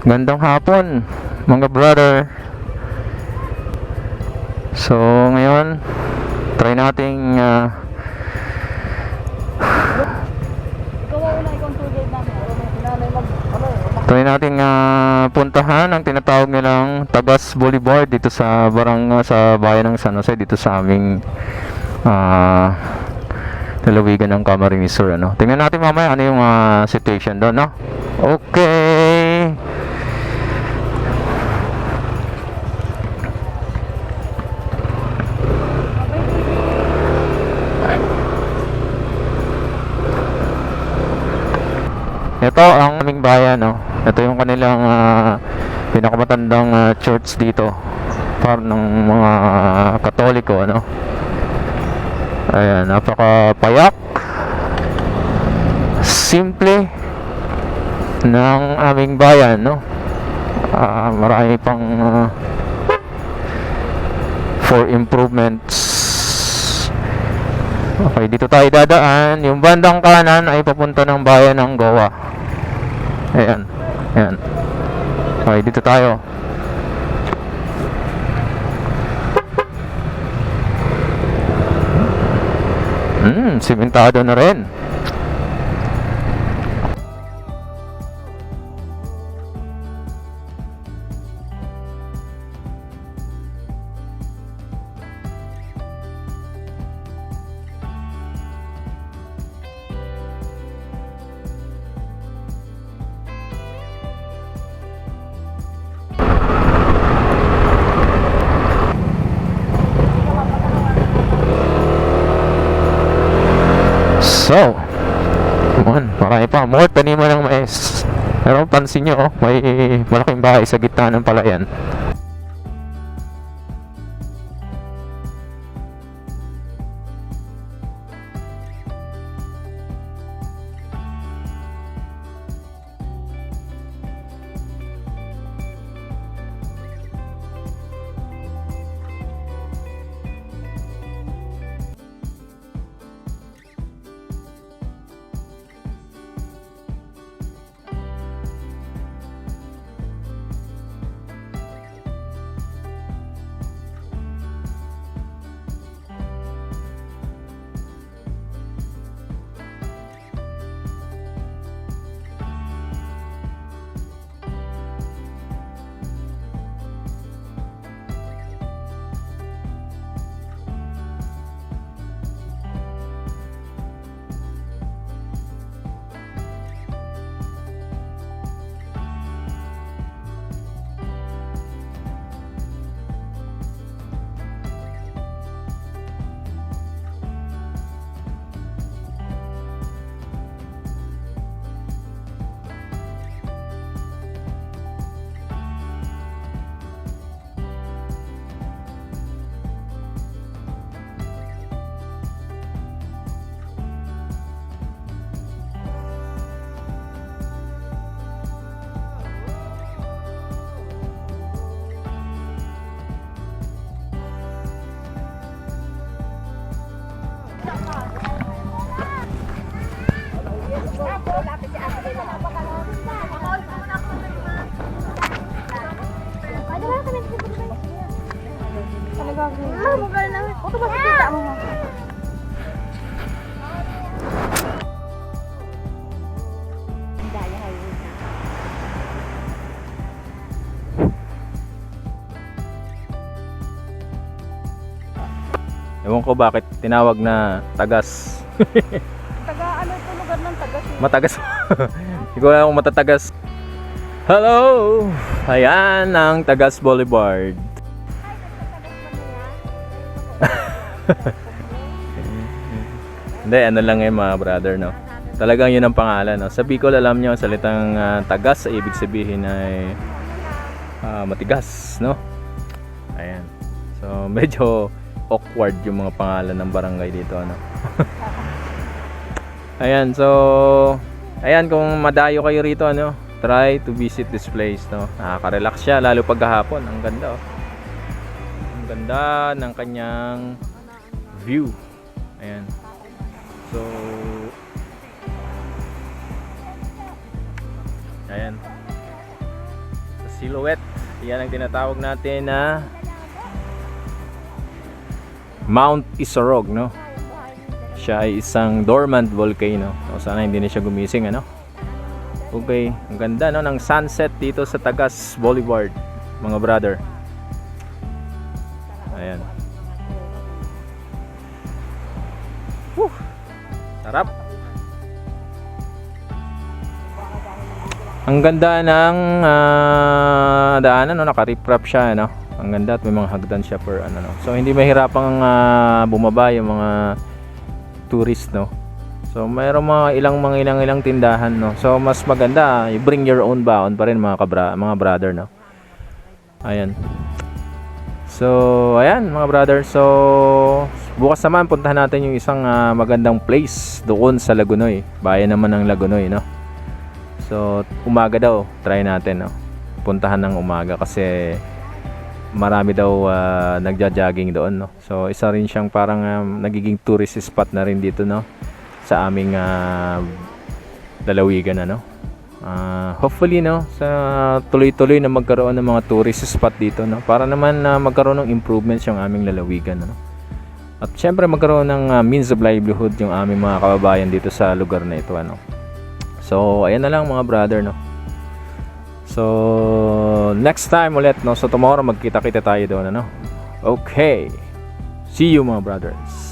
Gandang hapon mga brother. So ngayon try nating puntahan ang tinatawag nilang Tagas Boulevard dito sa sa bayan ng San Jose, dito sa aming lalawigan ng Camarines Sur, ano. Tingnan natin mamaya ano yung situation doon, no? Okay. Ito ang aming bayan, no? Ito yung kanilang pinakamatandang church dito para ng mga Katoliko, ano? Ayan, napakapayak, simple ng aming bayan, no? Marami pang for improvements. Okay, dito tayo dadaan. Yung bandang kanan ay papunta ng bayan ng Goa. Ayan, ayan. Okay, dito tayo. Simentado na rin. So, marami pa. More taniman ng mais. Pero pansin nyo, may malaking bahay sa gitna ng palayan. Ewan ko bakit tinawag na Tagas. Taga ano ito lugar ng Tagas? Matagas. Hindi ko alam kung matatagas. Hello! Ayan ang Tagas Boulevard. Hindi, ano lang mga brother, no? Talagang yun ang pangalan, no? Sa Bicol, alam nyo, salitang tagas, ibig sabihin ay matigas, no? Ayan. So, medyo awkward yung mga pangalan ng barangay dito, ano? Ayan, so ayan, kung madayo kayo rito, ano, try to visit this place, no? Nakaka-relax siya, lalo pag hapon. Ang ganda, oh. Ang ganda ng kanyang view. Ayan. So ayan. silhouette. Yan ang tinatawag natin na Mount Isorog, no? Siya ay isang dormant volcano. So, sana hindi na siya gumising, ano? Okay, ang ganda, no, ng sunset dito sa Tagas Boulevard, mga brother. Ayan. Whew. Sarap. Ang ganda ng daanan, no? Naka-riprap siya, no? Ang ganda at may mga hagdan siya per ano, no? So hindi mahirapang bumaba yung mga tourist, no? So mayroong mga ilang tindahan, no? So mas maganda, you bring your own baon pa rin mga brother, no? Ayan. So ayan mga brother. So bukas naman puntahan natin yung isang magandang place doon sa Lagunoy. Bayan naman ng Lagunoy, no? So umaga daw, try natin, no? Puntahan ng umaga kasi marami daw nagja-jogging doon, no? So isa rin siyang parang nagiging tourist spot na rin dito, no? Sa aming lalawigan, ano? Hopefully, no, sa tuloy-tuloy na magkaroon ng mga tourist spot dito, no? Para naman magkaroon ng improvements yung aming lalawigan, ano? At syempre magkaroon ng means of livelihood yung aming mga kababayan dito sa lugar na ito, ano? So ayan na lang mga brother, no? So next time ulit, no? So tomorrow magkita-kita tayo doon, ano? Okay, see you mga brothers.